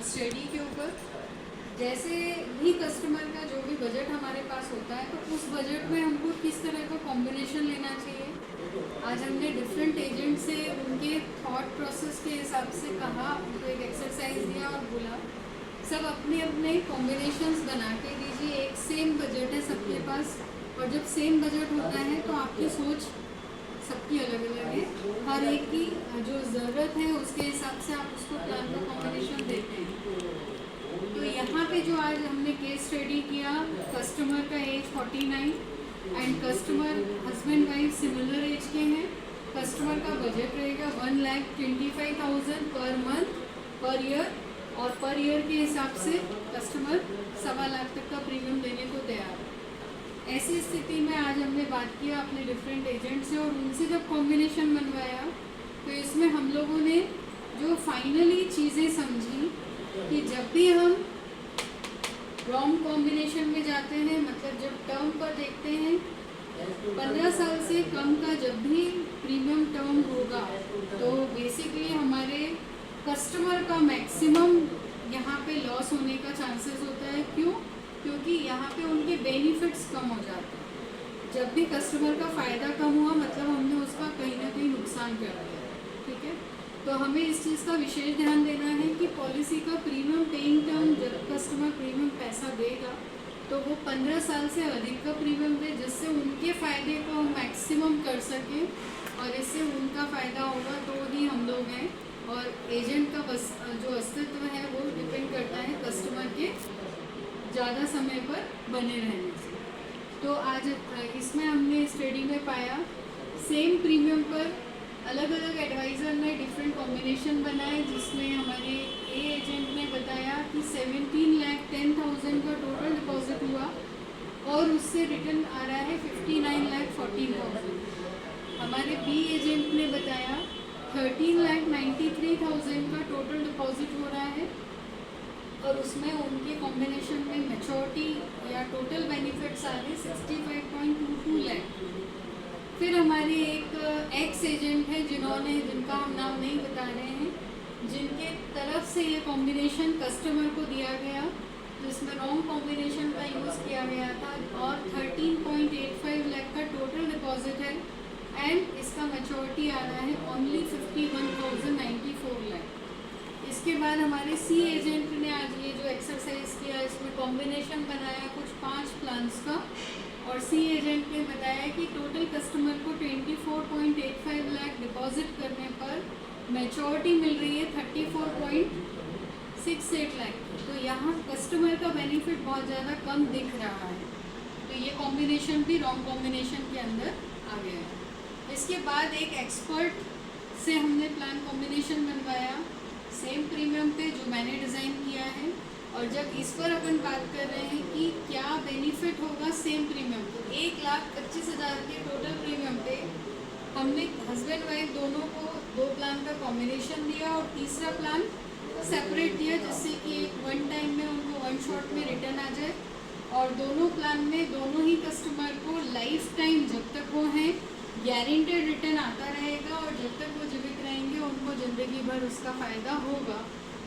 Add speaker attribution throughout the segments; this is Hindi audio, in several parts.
Speaker 1: स्टडी के ऊपर। जैसे भी कस्टमर का जो भी बजट हमारे पास होता है तो उस बजट में हमको किस तरह का कॉम्बिनेशन लेना चाहिए। आज हमने डिफरेंट एजेंट से उनके थॉट प्रोसेस के हिसाब से कहा, उनको एक एक्सरसाइज दिया और बोला सब अपने अपने कॉम्बिनेशंस बना के दीजिए। एक सेम बजट है सबके पास, और जब सेम बजट होता है तो आपकी सोच सबकी अलग अलग है, हर एक की जो ज़रूरत है उसके हिसाब से आप उसको प्लान का कॉम्बिनेशन देते हैं। तो यहाँ पे जो आज हमने केस स्टडी किया, कस्टमर का age 49 and customer husband wife similar age के हैं। कस्टमर का बजट रहेगा 1,25,000 पर मंथ पर ईयर, और पर ईयर के हिसाब से कस्टमर 1.25 लाख तक का प्रीमियम देने को तैयार है। ऐसी स्थिति में आज हमने बात किया अपने डिफरेंट एजेंट से, और उनसे जब कॉम्बिनेशन बनवाया तो इसमें हम लोगों ने जो फाइनली चीज़ें समझी कि जब भी हम रॉन्ग कॉम्बिनेशन में जाते हैं, मतलब जब टर्म पर देखते हैं 15 साल से कम का जब भी प्रीमियम टर्म होगा तो बेसिकली हमारे कस्टमर का मैक्सिमम यहाँ पे लॉस होने का चांसेस होता है। क्यों? क्योंकि यहाँ पे उनके बेनिफिट्स कम हो जाते हैं। जब भी कस्टमर का फ़ायदा कम हुआ मतलब हमने उसका कहीं ना कहीं नुकसान कर दिया, ठीक है। तो हमें इस चीज़ का विशेष ध्यान देना है कि पॉलिसी का प्रीमियम पेइंग टर्म, जब कस्टमर प्रीमियम पैसा देगा तो वो 15 साल से अधिक का प्रीमियम दे, जिससे उनके फ़ायदे को हम मैक्सिमम कर सकें, और इससे उनका फ़ायदा होगा तो ही हम लोग हैं। और एजेंट का बस जो अस्तित्व है वो डिपेंड करता है कस्टमर के ज़्यादा समय पर बने रहने से। तो आज इसमें हमने स्टडी में पाया सेम प्रीमियम पर अलग अलग एडवाइज़र ने डिफरेंट कॉम्बिनेशन बनाए, जिसमें हमारे ए एजेंट ने बताया कि 17,10,000 का टोटल डिपॉजिट हुआ और उससे रिटर्न आ रहा है 59,14,000। हमारे बी एजेंट ने बताया 13,93,000 का टोटल डिपॉजिट हो रहा है, और उसमें उनके कॉम्बिनेशन में मैच्योरिटी या टोटल बेनिफिट्स आ रहे 65.22 लाख। फिर हमारे एक एक्स एजेंट है जिनका हम नाम नहीं बता रहे हैं, जिनके तरफ से ये कॉम्बिनेशन कस्टमर को दिया गया, जिसमें रॉन्ग कॉम्बिनेशन का यूज़ किया गया था, और 13.85 लाख का टोटल डिपॉजिट है एंड इसका मैच्योरिटी आ रहा है ओनली 51,094 लाख। इसके बाद हमारे सी एजेंट ने आज ये जो एक्सरसाइज किया, इसमें कॉम्बिनेशन बनाया कुछ 5 प्लान्स का, और सी एजेंट ने बताया कि टोटल कस्टमर को 24.85 लाख डिपॉजिट करने पर मैच्योरिटी मिल रही है 34.68 लाख। तो यहाँ कस्टमर का बेनिफिट बहुत ज़्यादा कम दिख रहा है, तो ये कॉम्बिनेशन भी रॉन्ग कॉम्बिनेशन के अंदर आ गया है। इसके बाद एक एक्सपर्ट से हमने प्लान कॉम्बिनेशन बनवाया सेम प्रीमियम पे जो मैंने डिज़ाइन किया है, और जब इस पर अपन बात कर रहे हैं कि क्या बेनिफिट होगा सेम प्रीमियम, तो 1,25,000 के टोटल प्रीमियम पे हमने हस्बैंड वाइफ दोनों को 2 प्लान का कॉम्बिनेशन दिया और तीसरा प्लान सेपरेट दिया, जिससे कि एक वन टाइम में उनको वन शॉट में रिटर्न आ जाए। और दोनों प्लान में दोनों ही कस्टमर को लाइफ टाइम जब तक वो हैं गारंटेड रिटर्न आता रहेगा, और जब तक वो जीवित रहेंगे उनको ज़िंदगी भर उसका फ़ायदा होगा।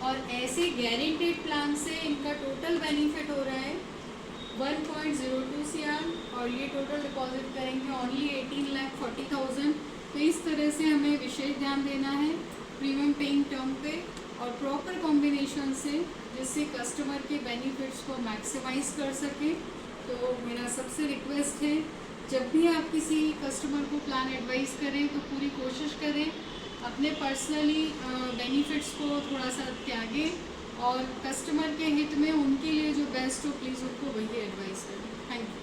Speaker 1: और ऐसे गारंटेड प्लान से इनका टोटल बेनिफिट हो रहा है 1.02 CR, और ये टोटल डिपॉजिट करेंगे ओनली 18,40,000। तो इस तरह से हमें विशेष ध्यान देना है प्रीमियम पेइंग टर्म पे और प्रॉपर कॉम्बिनेशन से, जिससे कस्टमर के बेनिफिट्स को मैक्सिमाइज़ कर सके। तो मेरा सबसे रिक्वेस्ट है, जब भी आप किसी कस्टमर को प्लान एडवाइस करें तो पूरी कोशिश करें अपने पर्सनली बेनिफिट्स को थोड़ा सा त्यागें, और कस्टमर के हित में उनके लिए जो बेस्ट हो प्लीज़ उनको वही एडवाइस करें। Thank you.